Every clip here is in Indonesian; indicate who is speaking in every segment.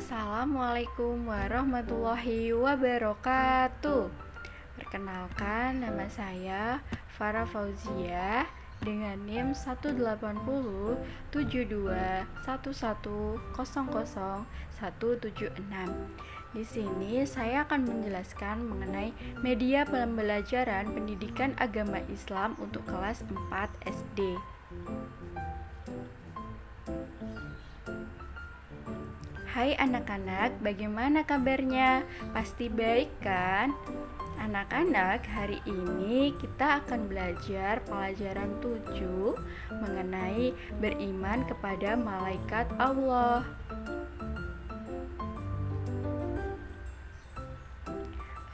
Speaker 1: Assalamualaikum warahmatullahi wabarakatuh. Perkenalkan, nama saya Farah Fauzia dengan NIM 1807211000176. Di sini saya akan menjelaskan mengenai media pembelajaran pendidikan agama Islam untuk kelas 4 SD. Hai anak-anak, bagaimana kabarnya? Pasti baik kan? Anak-anak, hari ini kita akan belajar pelajaran 7 mengenai beriman kepada malaikat Allah.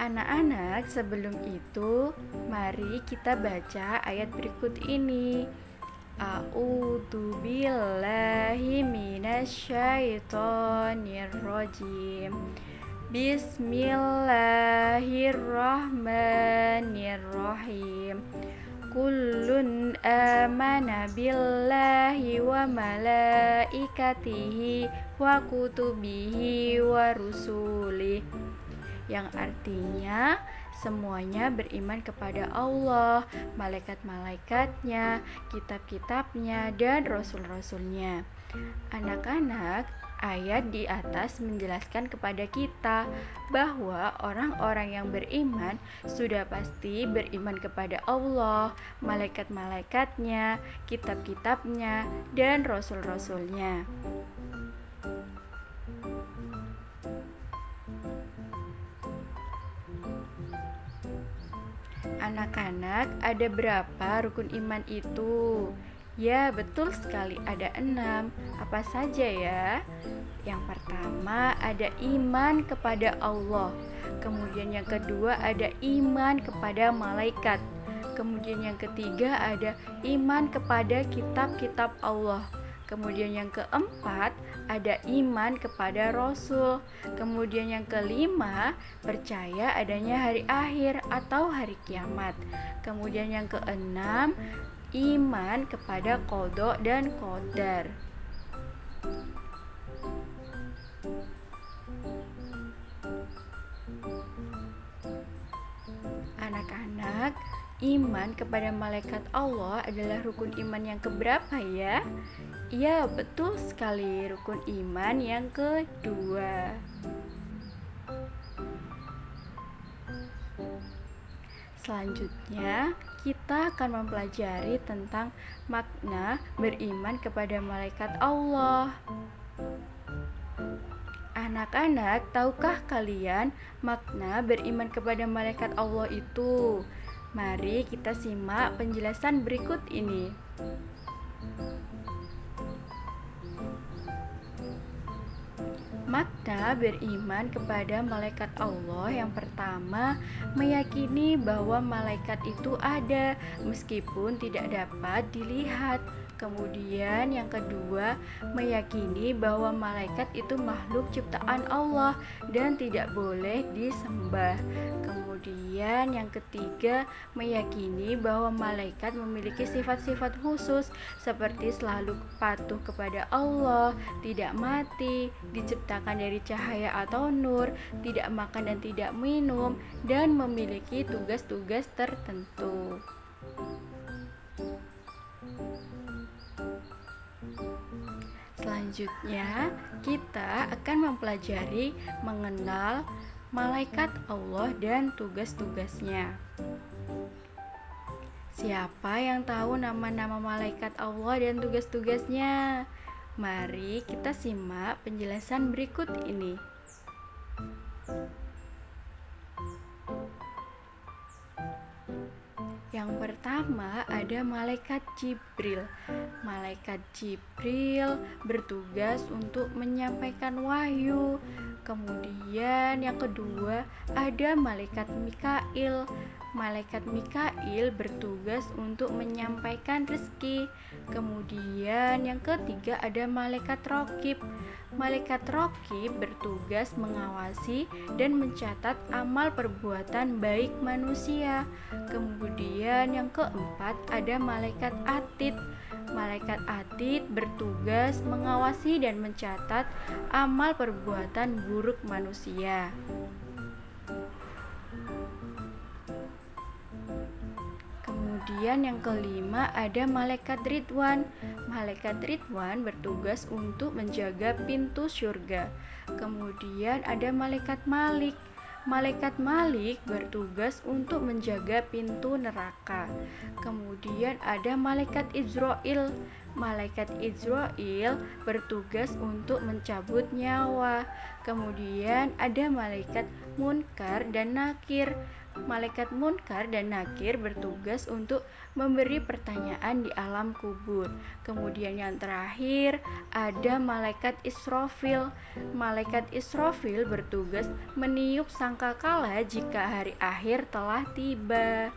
Speaker 1: Anak-anak, sebelum itu, mari kita baca ayat berikut ini. A'udzu billahi minasyaitonir rajim. Bismillahirrahmanirrahim. Kullun amana billahi wa malaikatihi wa kutubihi wa rusulih. Yang artinya semuanya beriman kepada Allah, malaikat-malaikatnya, kitab-kitabnya, dan rasul-rasulnya. Anak-anak, ayat di atas menjelaskan kepada kita bahwa orang-orang yang beriman sudah pasti beriman kepada Allah, malaikat-malaikatnya, kitab-kitabnya, dan rasul-rasulnya. Anak-anak, ada berapa rukun iman itu? Ya, betul sekali, ada 6. Apa saja ya? Yang pertama ada iman kepada Allah. Kemudian yang kedua ada iman kepada malaikat. Kemudian yang ketiga ada iman kepada kitab-kitab Allah. Kemudian yang keempat ada iman kepada Rasul. Kemudian yang kelima, percaya adanya hari akhir atau hari kiamat. Kemudian yang keenam, iman kepada qada dan qadar. Anak-anak, iman kepada malaikat Allah adalah rukun iman yang keberapa ya? Ya, betul sekali, rukun iman yang kedua. Selanjutnya, kita akan mempelajari tentang makna beriman kepada malaikat Allah. Anak-anak, tahukah kalian makna beriman kepada malaikat Allah itu? Mari kita simak penjelasan berikut ini. Makna beriman kepada malaikat Allah yang pertama, meyakini bahwa malaikat itu ada meskipun tidak dapat dilihat. Kemudian yang kedua, meyakini bahwa malaikat itu makhluk ciptaan Allah dan tidak boleh disembah. Kemudian yang ketiga, meyakini bahwa malaikat memiliki sifat-sifat khusus seperti selalu patuh kepada Allah, tidak mati, diciptakan dari cahaya atau nur, tidak makan dan tidak minum, dan memiliki tugas-tugas tertentu. Selanjutnya, kita akan mempelajari mengenal malaikat Allah dan tugas-tugasnya. Siapa yang tahu nama-nama malaikat Allah dan tugas-tugasnya? Mari kita simak penjelasan berikut ini. Yang pertama ada malaikat Jibril. Malaikat Jibril bertugas untuk menyampaikan wahyu. Kemudian yang kedua ada malaikat Mikail. Malaikat Mikail bertugas untuk menyampaikan rezeki. Kemudian yang ketiga ada malaikat Raqib. Malaikat Raqib bertugas mengawasi dan mencatat amal perbuatan baik manusia. Kemudian yang keempat ada malaikat Atid. Malaikat Atid bertugas mengawasi dan mencatat amal perbuatan buruk manusia. Kemudian yang kelima ada Malaikat Ridwan. Malaikat Ridwan bertugas untuk menjaga pintu surga. Kemudian ada Malaikat Malik. Malaikat Malik bertugas untuk menjaga pintu neraka. Kemudian ada Malaikat Izrail. Malaikat Izrail bertugas untuk mencabut nyawa. Kemudian ada Malaikat Munkar dan Nakir. Malaikat Munkar dan Nakir bertugas untuk memberi pertanyaan di alam kubur. Kemudian yang terakhir ada Malaikat Israfil. Malaikat Israfil bertugas meniup sangkakala jika hari akhir telah tiba.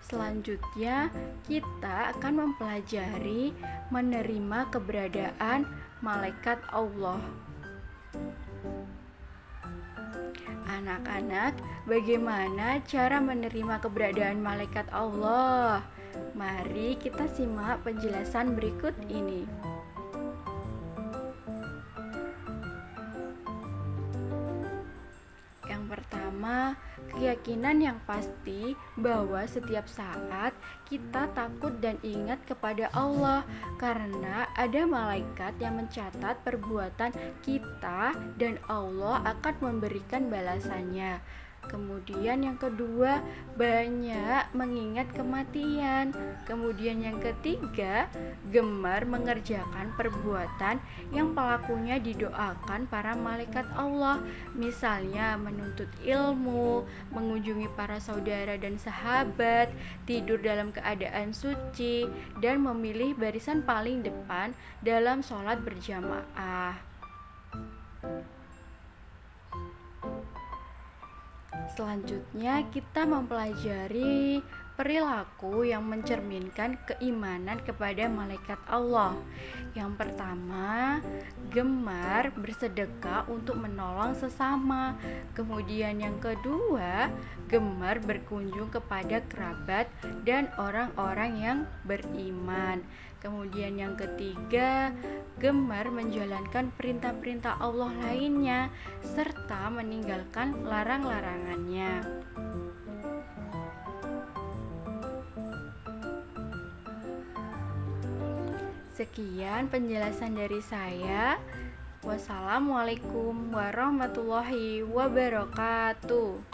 Speaker 1: Selanjutnya, kita akan mempelajari menerima keberadaan malaikat Allah. Anak-anak, bagaimana cara menerima keberadaan malaikat Allah? Mari kita simak penjelasan berikut ini. Yang pertama, keyakinan yang pasti bahwa setiap saat kita takut dan ingat kepada Allah, karena ada malaikat yang mencatat perbuatan kita dan Allah akan memberikan balasannya. Kemudian yang kedua, banyak mengingat kematian. Kemudian yang ketiga, gemar mengerjakan perbuatan yang pelakunya didoakan para malaikat Allah. Misalnya menuntut ilmu, mengunjungi para saudara dan sahabat, tidur dalam keadaan suci, dan memilih barisan paling depan dalam sholat berjamaah. Selanjutnya kita mempelajari perilaku yang mencerminkan keimanan kepada malaikat Allah. Yang pertama, gemar bersedekah untuk menolong sesama. Kemudian yang kedua, gemar berkunjung kepada kerabat dan orang-orang yang beriman. Kemudian yang ketiga, gemar menjalankan perintah-perintah Allah lainnya serta meninggalkan larang-larangannya. Sekian penjelasan dari saya. Wassalamualaikum warahmatullahi wabarakatuh.